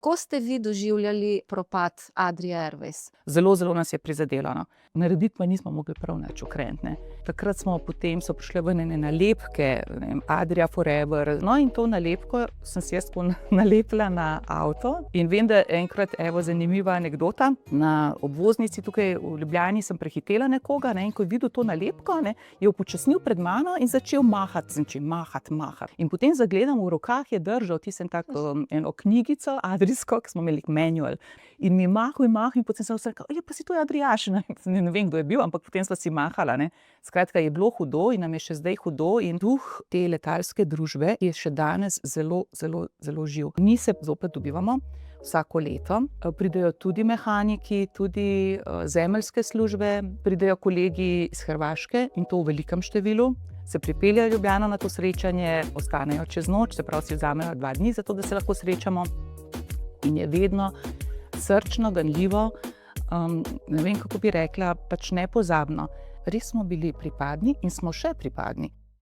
Kako ste vi doživljali propad Adrie Airways? Zelo, zelo nas je prizadelo, no. Narediti pa nismo mogli prav nič ukrent, ne. Takrat potem so prišle ven ene nalepke, ne vem, Adria Forever, no, in to nalepko sem si jaz tako nalepila na avto. In vem, da enkrat, evo, zanimiva anekdota, na obvoznici tukaj v Ljubljani sem prehitela nekoga, ne, in ko je videl to nalepko, ne, je upočasnil pred mano in začel mahati, mahati. In potem zagledam, v rokah je držal tisto eno knjigico adrijsko, ki smo imeli manual. In mi mahal in potem sem rekla, ja, pa si to je Adrijaš, ne vem, kdo je bil, ampak potem sva si mahala, ne. Skratka, je bilo hudo in nam je še zdaj hudo in duh te letalske družbe je še danes zelo, zelo, zelo živ. Mi se zopet dobivamo vsako leto, pridejo tudi mehaniki, tudi zemeljske službe, pridejo kolegi iz Hrvaške in to v velikem številu. Se pripeljejo v Ljubljano na to srečanje, ostanejo čez noč, se pravi si vzamejo 2 dni za to, da se lahko srečamo. In je vedno srčno, ganljivo, ne vem, kako bi rekla, pač nepozabno. Res smo bili pripadni in smo še pripadni.